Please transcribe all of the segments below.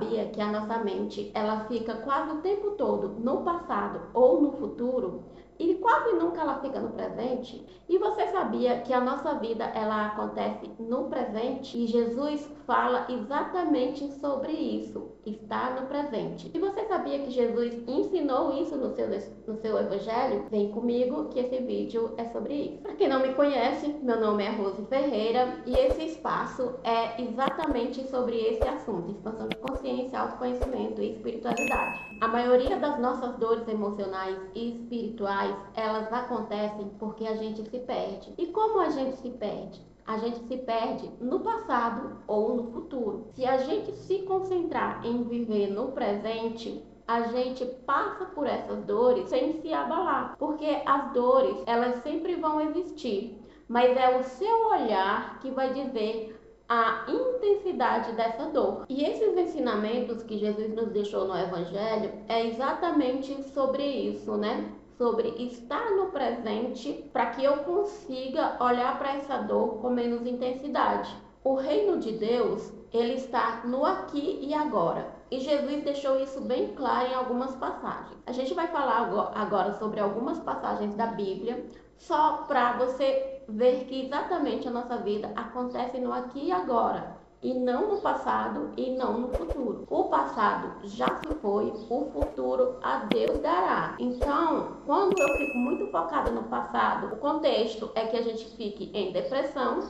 sabia que a nossa mente, ela fica quase o tempo todo no passado ou no futuro? E quase nunca ela fica no presente? E você sabia que a nossa vida, ela acontece no presente? E Jesus fala exatamente sobre isso, está no presente. E você sabia que Jesus ensinou isso no seu evangelho? Vem comigo que esse vídeo é sobre isso. Para quem não me conhece, meu nome é Rose Ferreira e esse espaço é exatamente sobre esse assunto, expansão de consciência, autoconhecimento e espiritualidade. A maioria das nossas dores emocionais e espirituais, elas acontecem porque a gente se perde. E como a gente se perde? A gente se perde no passado ou no futuro. Se a gente se concentrar em viver no presente, a gente passa por essas dores sem se abalar, porque as dores, elas sempre vão existir, mas é o seu olhar que vai dizer a intensidade dessa dor. E esses ensinamentos que Jesus nos deixou no Evangelho é exatamente sobre isso, né? Sobre estar no presente para que eu consiga olhar para essa dor com menos intensidade. O reino de Deus, ele está no aqui e agora. E Jesus deixou isso bem claro em algumas passagens. A gente vai falar agora sobre algumas passagens da Bíblia, só para você ver que exatamente a nossa vida acontece no aqui e agora, e não no passado e não no futuro. O passado já se foi, o futuro a Deus dará. Então, quando eu fico muito focada no passado, o contexto é que a gente fique em depressão,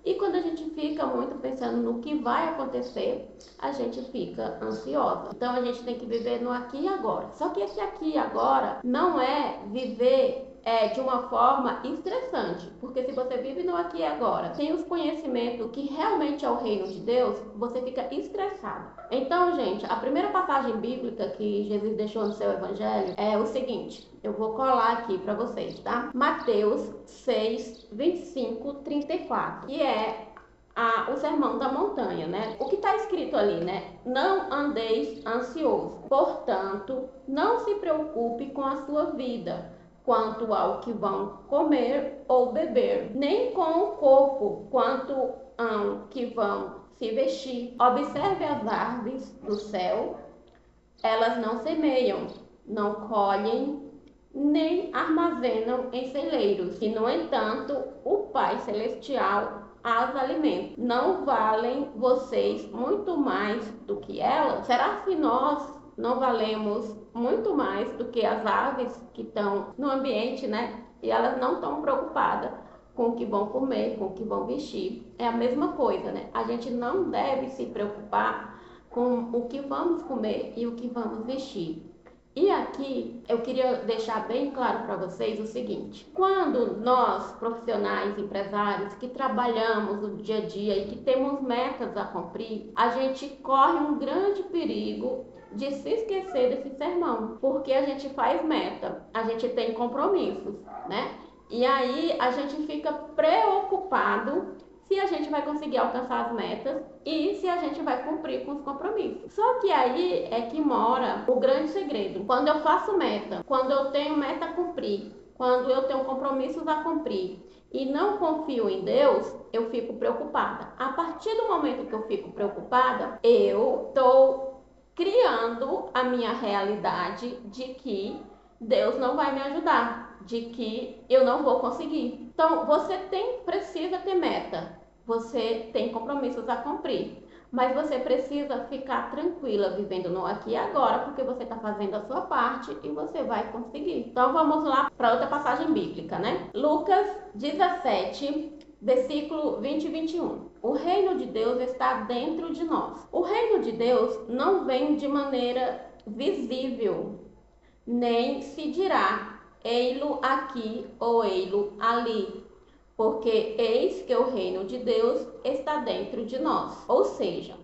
e quando a gente fica muito pensando no que vai acontecer, a gente fica ansiosa. Então a gente tem que viver no aqui e agora. Só que esse aqui e agora não é viver de uma forma estressante, porque se você vive no aqui e agora, sem os conhecimentos que realmente é o reino de Deus, você fica estressado. Então, gente, a primeira passagem bíblica que Jesus deixou no seu evangelho é o seguinte, eu vou colar aqui para vocês, tá? Mateus 6, 25, 34, que é o sermão da montanha, né? O que está escrito ali, né? Não andeis ansioso, portanto, não se preocupe com a sua vida, quanto ao que vão comer ou beber, nem com o corpo, quanto ao que vão se vestir. Observe as aves do céu, elas não semeiam, não colhem, nem armazenam em celeiros, e no entanto o Pai Celestial as alimenta. Não valem vocês muito mais do que elas? Será que nós não valemos muito mais do que as aves que estão no ambiente, né? E elas não estão preocupadas com o que vão comer, com o que vão vestir. É a mesma coisa, né? A gente não deve se preocupar com o que vamos comer e o que vamos vestir. E aqui eu queria deixar bem claro para vocês o seguinte: quando nós, profissionais, empresários, que trabalhamos no dia a dia e que temos metas a cumprir, a gente corre um grande perigo de se esquecer desse sermão, porque a gente faz meta, a gente tem compromissos, né? E aí a gente fica preocupado se a gente vai conseguir alcançar as metas e se a gente vai cumprir com os compromissos. Só que aí é que mora o grande segredo. Quando eu faço meta, quando eu tenho meta a cumprir, quando eu tenho compromissos a cumprir e não confio em Deus, eu fico preocupada. A partir do momento que eu fico preocupada, eu estou criando a minha realidade de que Deus não vai me ajudar, de que eu não vou conseguir. Então, você precisa ter meta, você tem compromissos a cumprir, mas você precisa ficar tranquila, vivendo no aqui e agora, porque você está fazendo a sua parte e você vai conseguir. Então, vamos lá para outra passagem bíblica, né? Lucas 17, versículo 20 e 21. O reino de Deus está dentro de nós. O reino de Deus não vem de maneira visível, nem se dirá, ei-lo aqui ou ei-lo ali, porque eis que o reino de Deus está dentro de nós. Ou seja,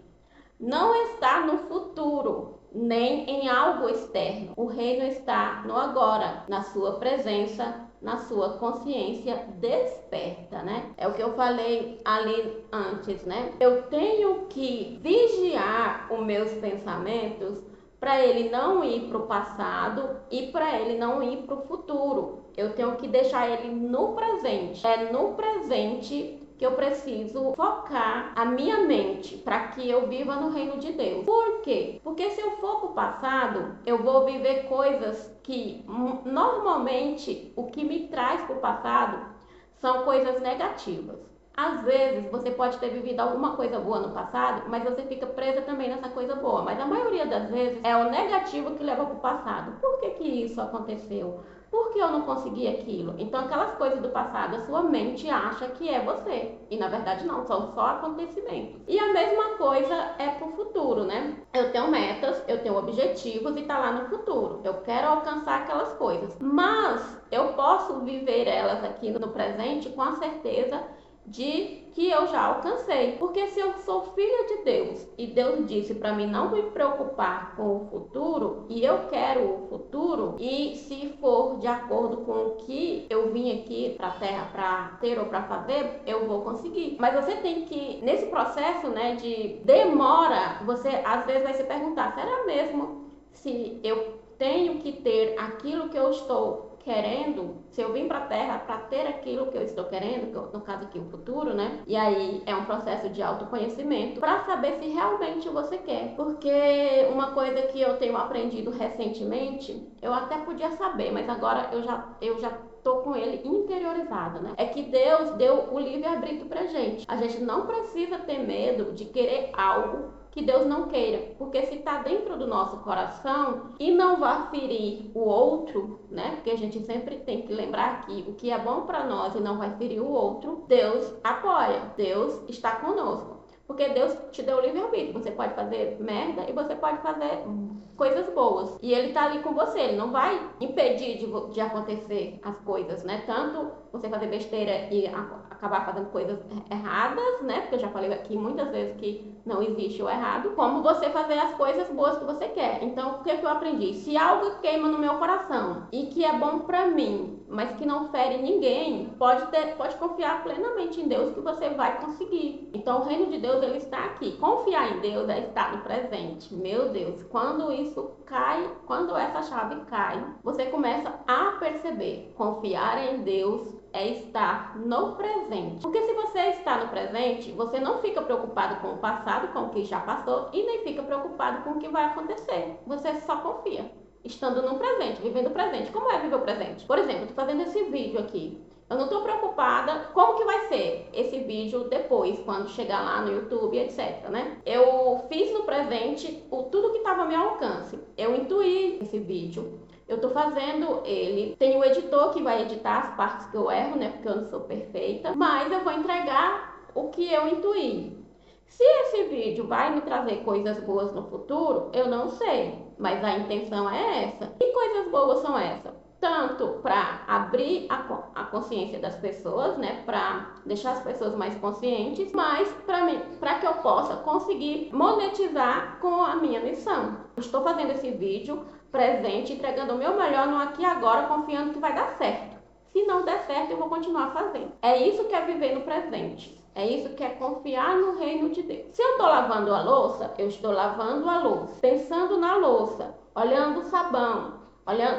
não está no futuro, nem em algo externo. O reino está no agora, na sua presença, na sua consciência desperta, né? É o que eu falei ali antes, né? Eu tenho que vigiar os meus pensamentos para ele não ir para o passado e para ele não ir para o futuro. Eu tenho que deixar ele no presente. É no presente que eu preciso focar a minha mente para que eu viva no reino de Deus. Por quê? Porque se eu for para o passado, eu vou viver coisas que normalmente o que me traz para o passado são coisas negativas. Às vezes você pode ter vivido alguma coisa boa no passado, mas você fica presa também nessa coisa boa. Mas a maioria das vezes é o negativo que leva para o passado. Por que isso aconteceu? Por que eu não consegui aquilo? Então aquelas coisas do passado, a sua mente acha que é você. E na verdade não, são só acontecimentos. E a mesma coisa é pro futuro, né? Eu tenho metas, eu tenho objetivos e tá lá no futuro. Eu quero alcançar aquelas coisas. Mas eu posso viver elas aqui no presente com a certeza de que eu já alcancei. Porque se eu sou filha de Deus e Deus disse para mim não me preocupar com o futuro e eu quero o futuro, e se for de acordo com o que eu vim aqui para a terra para ter ou para fazer, eu vou conseguir. Mas você tem que, nesse processo, né, de demora, você às vezes vai se perguntar, será mesmo se eu tenho que ter aquilo que eu estou querendo, se eu vim para a Terra para ter aquilo que eu estou querendo, no caso aqui o futuro, né? E aí é um processo de autoconhecimento para saber se realmente você quer. Porque uma coisa que eu tenho aprendido recentemente, eu até podia saber, mas agora eu já tô com ele interiorizado, né? É que Deus deu o livre-arbítrio pra gente. A gente não precisa ter medo de querer algo que Deus não queira, porque se está dentro do nosso coração e não vai ferir o outro, né? Porque a gente sempre tem que lembrar que o que é bom para nós e não vai ferir o outro, Deus apoia, Deus está conosco. Porque Deus te deu o livre-arbítrio. Você pode fazer merda e você pode fazer coisas boas. E Ele tá ali com você. Ele não vai impedir de acontecer as coisas, né? Tanto você fazer besteira e acabar fazendo coisas erradas, né? Porque eu já falei aqui muitas vezes que não existe o errado. Como você fazer as coisas boas que você quer. Então, o que eu aprendi? Se algo queima no meu coração e que é bom pra mim, mas que não fere ninguém, pode confiar plenamente em Deus que você vai conseguir. Então, o reino de Deus, ele está aqui. Confiar em Deus é estar no presente. Meu Deus, quando isso cai, quando essa chave cai, você começa a perceber. Confiar em Deus é estar no presente. Porque se você está no presente, você não fica preocupado com o passado, com o que já passou, e nem fica preocupado com o que vai acontecer. Você só confia. Estando no presente, vivendo o presente. Como é viver o presente? Por exemplo, eu tô fazendo esse vídeo aqui. Eu não tô preocupada como que vai ser esse vídeo depois, quando chegar lá no YouTube, etc, né? Eu fiz no presente tudo que estava ao meu alcance. Eu intuí esse vídeo. Eu tô fazendo ele. Tem o editor que vai editar as partes que eu erro, né? Porque eu não sou perfeita. Mas eu vou entregar o que eu intuí. Se esse vídeo vai me trazer coisas boas no futuro, eu não sei, mas a intenção é essa. Que coisas boas são essas? Tanto para abrir a consciência das pessoas, né, para deixar as pessoas mais conscientes, mas para que eu possa conseguir monetizar com a minha missão. Estou fazendo esse vídeo presente, entregando o meu melhor no aqui e agora, confiando que vai dar certo. Se não der certo, eu vou continuar fazendo. É isso que é viver no presente. É isso que é confiar no reino de Deus. Se eu estou lavando a louça, eu estou lavando a louça, pensando na louça, olhando o sabão,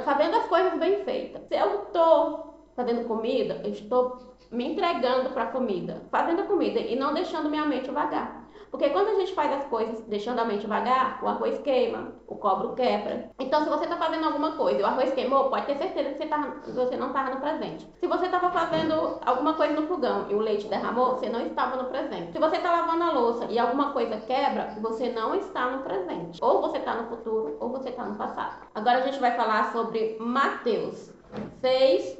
fazendo as coisas bem feitas. Se eu estou fazendo comida, eu estou me entregando para a comida, fazendo a comida e não deixando minha mente vagar. Porque quando a gente faz as coisas deixando a mente vagar, o arroz queima, o cobre quebra. Então, se você está fazendo alguma coisa e o arroz queimou, pode ter certeza que você não estava no presente. Se você estava fazendo alguma coisa no fogão e o leite derramou, você não estava no presente. Se você está lavando a louça e alguma coisa quebra, você não está no presente. Ou você está no futuro, ou você está no passado. Agora a gente vai falar sobre Mateus 6,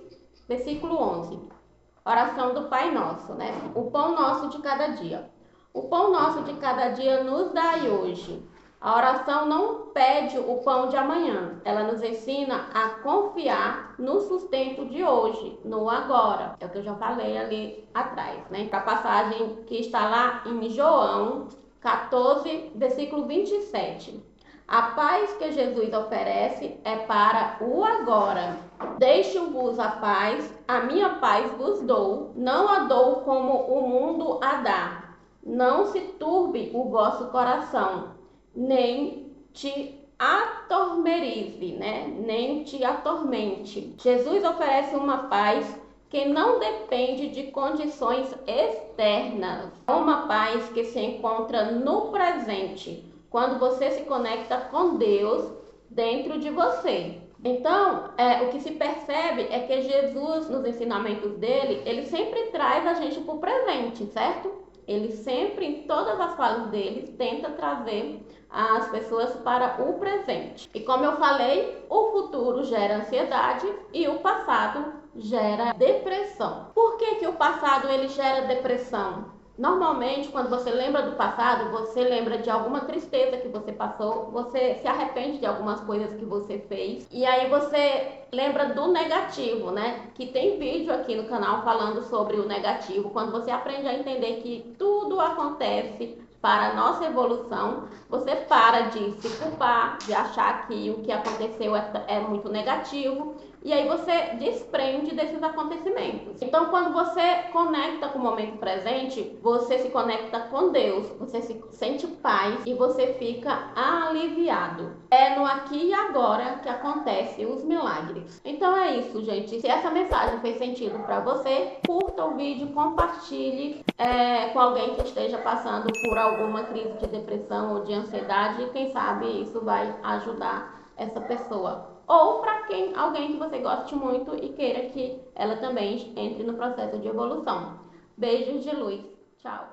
versículo 11. Oração do Pai Nosso, né? O pão nosso de cada dia. O pão nosso de cada dia nos dai hoje. A oração não pede o pão de amanhã. Ela nos ensina a confiar no sustento de hoje, no agora. É o que eu já falei ali atrás, né? A passagem que está lá em João 14, versículo 27. A paz que Jesus oferece é para o agora. Deixo-vos a paz, a minha paz vos dou. Não a dou como o mundo a dá. Não se turbe o vosso coração, nem te atormerize, né? Nem te atormente. Jesus oferece uma paz que não depende de condições externas. É uma paz que se encontra no presente, quando você se conecta com Deus dentro de você. Então, o que se percebe é que Jesus, nos ensinamentos dele, ele sempre traz a gente para o presente, certo? Ele sempre, em todas as falas dele, tenta trazer as pessoas para o presente. E como eu falei, o futuro gera ansiedade e o passado gera depressão. Por que que o passado ele gera depressão? Normalmente, quando você lembra do passado, você lembra de alguma tristeza que você passou, você se arrepende de algumas coisas que você fez, e aí você lembra do negativo, né? Que tem vídeo aqui no canal falando sobre o negativo, quando você aprende a entender que tudo acontece para a nossa evolução, você para de se culpar, de achar que o que aconteceu é muito negativo, e aí você desprende desses acontecimentos. Então, quando você conecta com o momento presente, você se conecta com Deus, você se sente paz e você fica aliviado. É no aqui e agora que acontecem os milagres. Então é isso, gente. Se essa mensagem fez sentido para você, curta o vídeo, compartilhe com alguém que esteja passando por alguma crise de depressão ou de ansiedade, e quem sabe isso vai ajudar essa pessoa. Ou para alguém que você goste muito e queira que ela também entre no processo de evolução. Beijos de luz. Tchau.